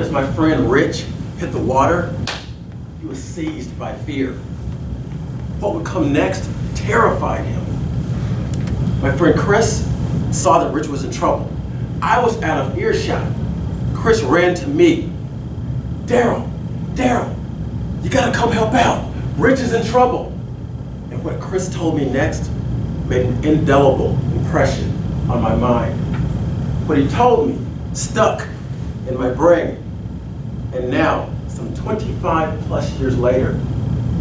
as my friend Rich hit the water, he was seized by fear. What would come next terrified him. My friend Chris saw that Rich was in trouble. I was out of earshot. Chris ran to me. Daryl, you gotta come help out. Rich is in trouble. And what Chris told me next made an indelible impression on my mind. What he told me stuck in my brain. And now, some 25 plus years later,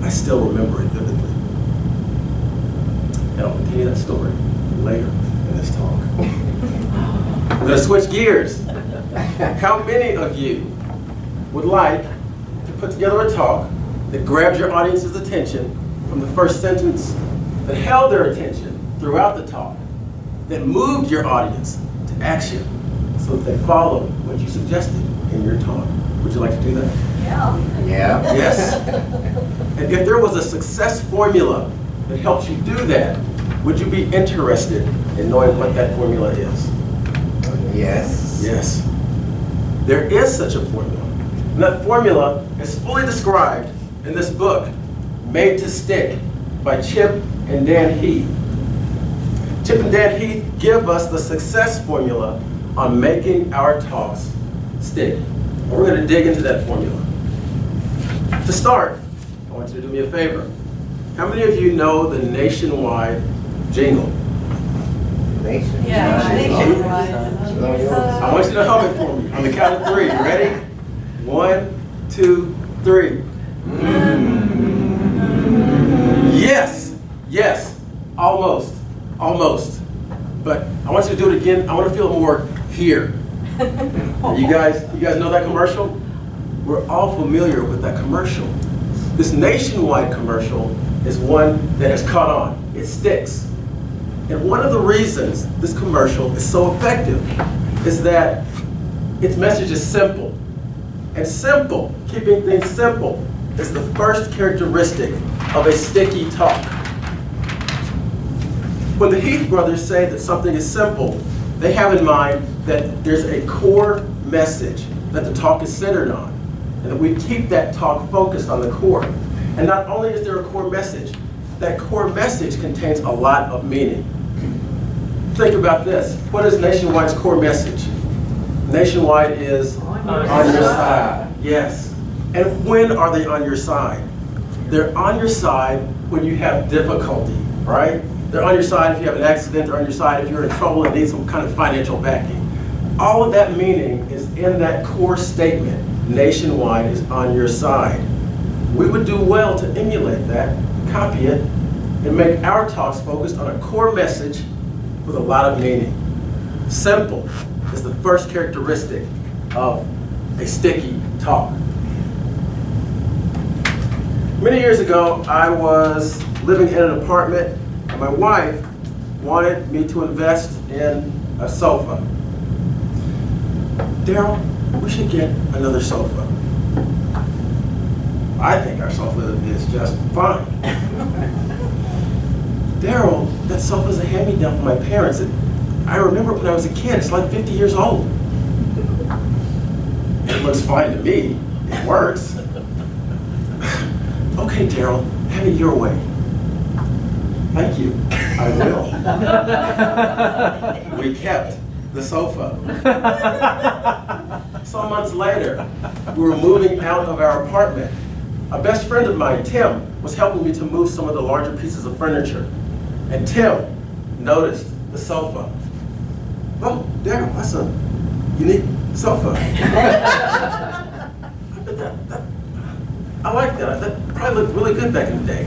I still remember it vividly. And I'll continue that story later in this talk. I'm gonna switch gears. How many of you would like to put together a talk that grabs your audience's attention from the first sentence, that held their attention throughout the talk, that moved your audience to action so that they followed what you suggested in your talk? Would you like to do that? Yeah. Yes? And if there was a success formula that helps you do that, would you be interested in knowing what that formula is? Yes. Yes. There is such a formula. And that formula is fully described in this book, Made to Stick, by Chip and Dan Heath. Chip and Dan Heath give us the success formula on making our talks stick. And we're going to dig into that formula. To start, I want you to do me a favor. How many of you know the nationwide jingle? Nationwide. I want you to hum it for me on the count of three. You ready? 1, 2, 3. Yes, almost. But I want you to do it again. I want to feel more here. You guys know that commercial? We're all familiar with that commercial. This nationwide commercial is one that has caught on. It sticks. And one of the reasons this commercial is so effective is that its message is simple. And simple, keeping things simple, is the first characteristic of a sticky talk. When the Heath brothers say that something is simple, they have in mind that there's a core message that the talk is centered on, and that we keep that talk focused on the core. And not only is there a core message, that core message contains a lot of meaning. Think about this. What is Nationwide's core message? Nationwide is on your side. Yes. And when are they on your side? They're on your side when you have difficulty, right? They're on your side if you have an accident. They're on your side if you're in trouble and need some kind of financial backing. All of that meaning is in that core statement. Nationwide is on your side. We would do well to emulate that, copy it, and make our talks focused on a core message with a lot of meaning. Simple is the first characteristic of a sticky talk. Many years ago, I was living in an apartment, and my wife wanted me to invest in a sofa. Daryl, we should get another sofa. I think our sofa is just fine. Daryl, that sofa's a hand-me-down from my parents. I remember when I was a kid. It's like 50 years old. It looks fine to me. It works. Okay, Daryl, have it your way. Thank you. I will. We kept the sofa. Some months later, we were moving out of our apartment. A best friend of mine, Tim, was helping me to move some of the larger pieces of furniture. And Tim noticed the sofa. Oh, Daryl, that's a unique sofa. I like that. That probably looked really good back in the day.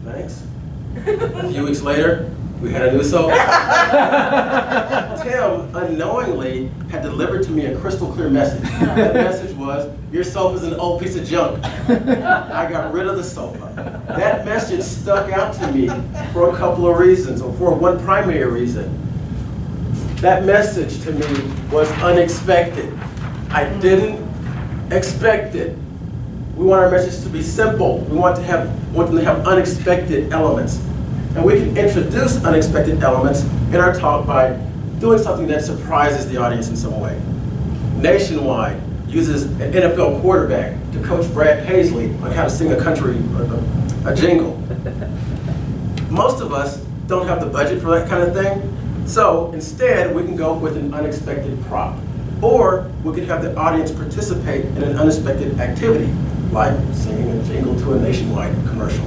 Thanks. A few weeks later, we had a new sofa. Tim unknowingly had delivered to me a crystal clear message. That message was, your sofa's an old piece of junk. I got rid of the sofa. That message stuck out to me for a couple of reasons, or for one primary reason. That message to me was unexpected. I didn't expect it. We want our message to be simple. We want them to have unexpected elements. And we can introduce unexpected elements in our talk by doing something that surprises the audience in some way. Nationwide uses an NFL quarterback to coach Brad Paisley on how to sing a jingle. Most of us don't have the budget for that kind of thing, so instead we can go with an unexpected prop. Or we could have the audience participate in an unexpected activity, like singing a jingle to a Nationwide commercial.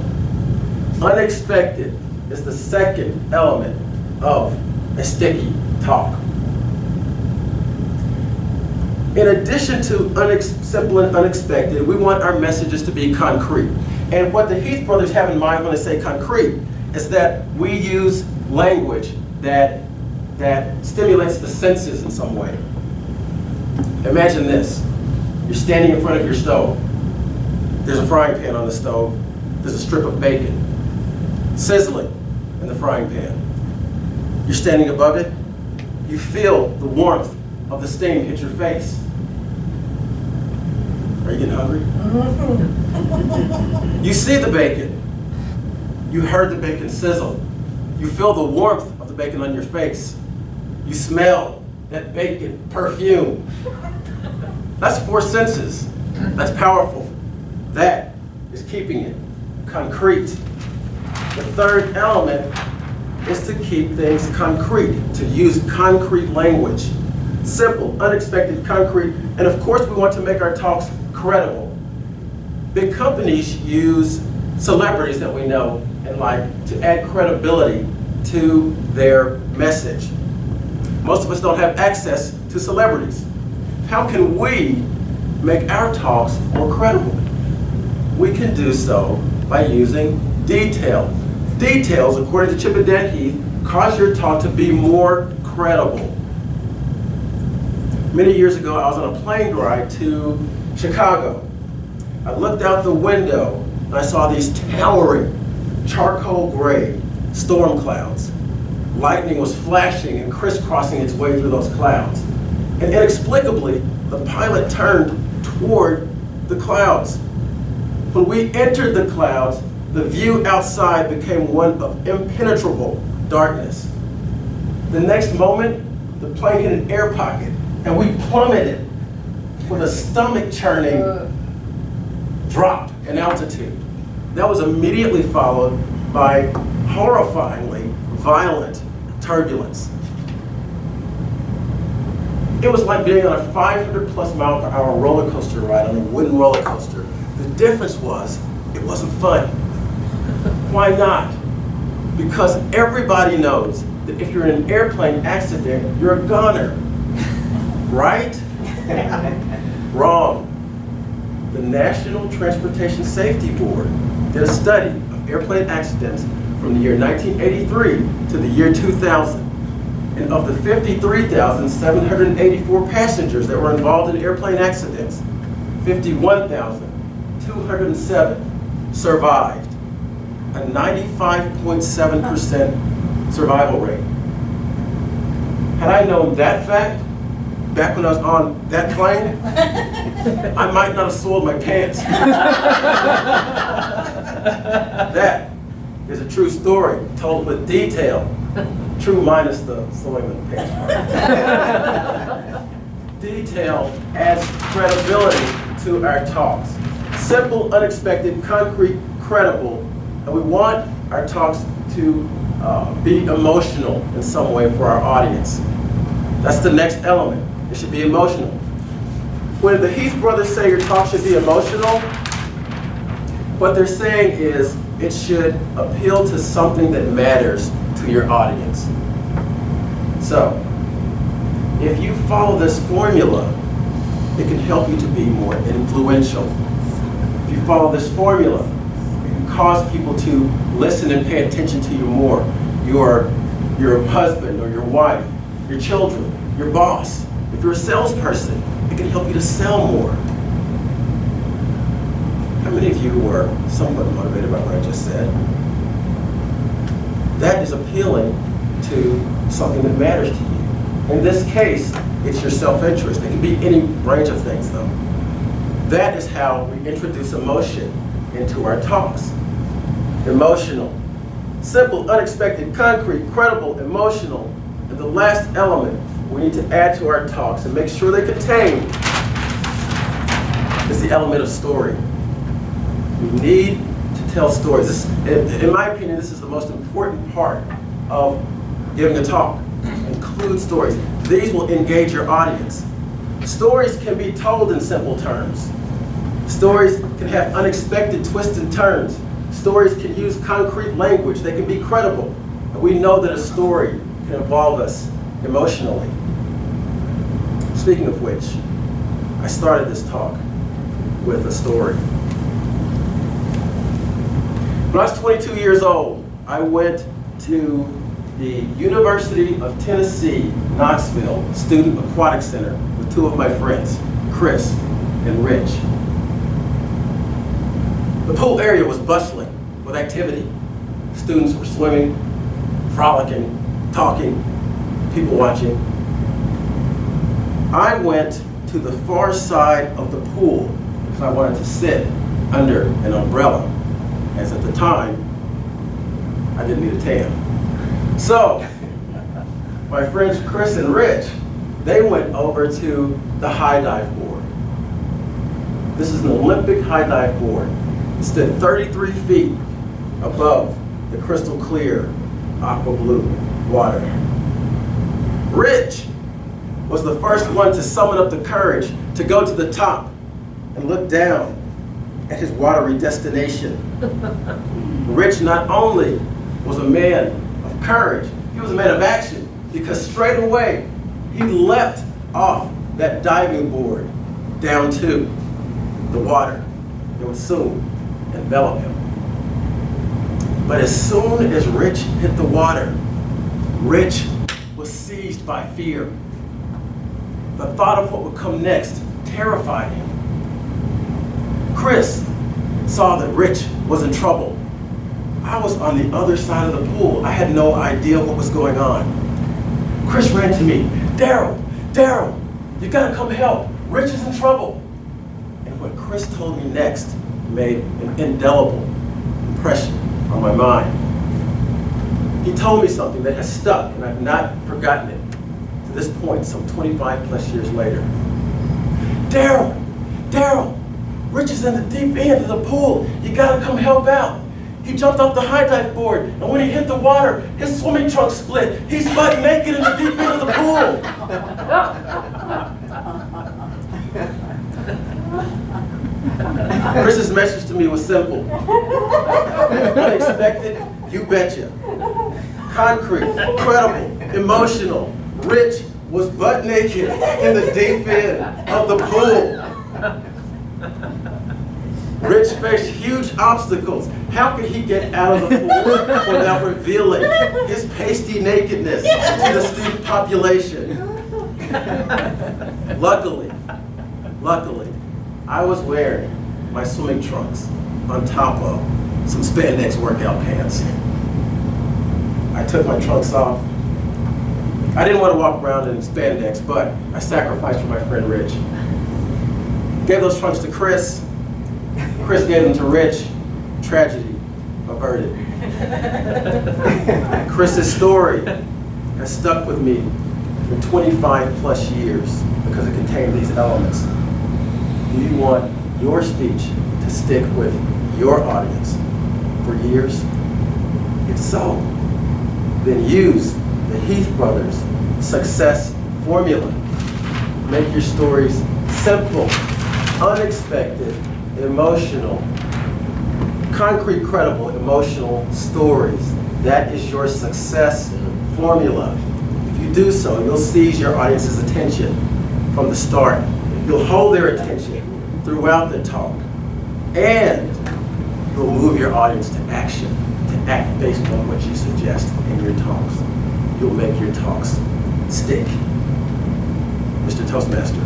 Unexpected is the second element of a sticky talk. In addition to simple and unexpected, we want our messages to be concrete. And what the Heath brothers have in mind when they say concrete is that we use language that stimulates the senses in some way. Imagine this. You're standing in front of your stove. There's a frying pan on the stove. There's a strip of bacon sizzling in the frying pan. You're standing above it. You feel the warmth of the steam hit your face. Are you getting hungry? You see the bacon. You heard the bacon sizzle. You feel the warmth of the bacon on your face. You smell that bacon perfume. That's 4 senses. That's powerful. That is keeping it concrete. The third element is to keep things concrete, to use concrete language. Simple, unexpected, concrete, and of course we want to make our talks credible. Big companies use celebrities that we know and like to add credibility to their message. Most of us don't have access to celebrities. How can we make our talks more credible? We can do so by using detail. Details, according to Chip Dan Heath, cause your talk to be more credible. Many years ago, I was on a plane ride to Chicago. I looked out the window and I saw these towering, charcoal gray storm clouds. Lightning was flashing and crisscrossing its way through those clouds. And inexplicably, the pilot turned toward the clouds. When we entered the clouds, the view outside became one of impenetrable darkness. The next moment, the plane hit an air pocket, and we plummeted with a stomach-churning drop in altitude. That was immediately followed by horrifyingly violent turbulence. It was like being on a 500+ mile per hour roller coaster ride on a wooden roller coaster. The difference was, it wasn't fun. Why not? Because everybody knows that if you're in an airplane accident, you're a goner. Right? Wrong. The National Transportation Safety Board did a study of airplane accidents from the year 1983 to the year 2000. And of the 53,784 passengers that were involved in airplane accidents, 51,207 survived, a 95.7% survival rate. Had I known that fact back when I was on that plane, I might not have soiled my pants. That is a true story, told with detail. True minus the soiling of the pants part. Detail adds credibility to our talks. Simple, unexpected, concrete, credible. And we want our talks to be emotional in some way for our audience. That's the next element. It should be emotional. When the Heath brothers say your talk should be emotional, what they're saying is it should appeal to something that matters to your audience. So, if you follow this formula, it can help you to be more influential. If you follow this formula, it can cause people to listen and pay attention to you more. Your husband or your wife, your children, your boss. If you're a salesperson, it can help you to sell more. How many of you were somewhat motivated by what I just said? That is appealing to something that matters to you. In this case, it's your self-interest. It can be any range of things, though. That is how we introduce emotion into our talks. Emotional. Simple, unexpected, concrete, credible, emotional. And the last element we need to add to our talks and make sure they contain is the element of story. We need to tell stories. In my opinion, this is the most important part of giving a talk. Include stories. These will engage your audience. Stories can be told in simple terms. Stories can have unexpected twists and turns. Stories can use concrete language. They can be credible. And we know that a story can involve us emotionally. Speaking of which, I started this talk with a story. When I was 22 years old, I went to the University of Tennessee, Knoxville Student Aquatic Center with two of my friends, Chris and Rich. The pool area was bustling with activity. Students were swimming, frolicking, talking, people watching. I went to the far side of the pool because I wanted to sit under an umbrella, as at the time, I didn't need a tan. So, my friends Chris and Rich, they went over to the high dive board. This is an Olympic high dive board. It stood 33 feet above the crystal clear aqua blue water. Rich was the first one to summon up the courage to go to the top and look down at his watery destination. Rich not only was a man of courage, he was a man of action, because straight away he leapt off that diving board down to the water that would soon envelop him. But as soon as Rich hit the water, Rich was seized by fear. The thought of what would come next terrified him. Chris saw that Rich was in trouble. I was on the other side of the pool. I had no idea what was going on. Chris ran to me, Daryl, you gotta come help. Rich is in trouble. And what Chris told me next made an indelible impression on my mind. He told me something that has stuck, and I've not forgotten it to this point, some 25 plus years later. Daryl, Rich is in the deep end of the pool. You gotta come help out. He jumped off the high dive board, and when he hit the water, his swimming trunk split. He's butt naked in the deep end of the pool. Chris's message to me was simple. Unexpected, you betcha. Concrete, credible, emotional. Rich was butt naked in the deep end of the pool. Rich faced huge obstacles. How could he get out of the pool without revealing his pasty nakedness to the student population? Luckily, I was wearing my swimming trunks on top of some spandex workout pants. I took my trunks off. I didn't want to walk around in spandex, but I sacrificed for my friend Rich. Gave those trunks to Chris. Chris gave them to Rich. Tragedy averted. Chris's story has stuck with me for 25 plus years because it contained these elements. Do you want your speech to stick with your audience for years? If so, then use the Heath Brothers success formula. Make your stories simple, unexpected, emotional, concrete, credible, emotional stories. That is your success formula. If you do so, you'll seize your audience's attention from the start. You'll hold their attention throughout the talk. And you'll move your audience to action, to act based on what you suggest in your talks. You'll make your talks stick. Mr. Toastmaster.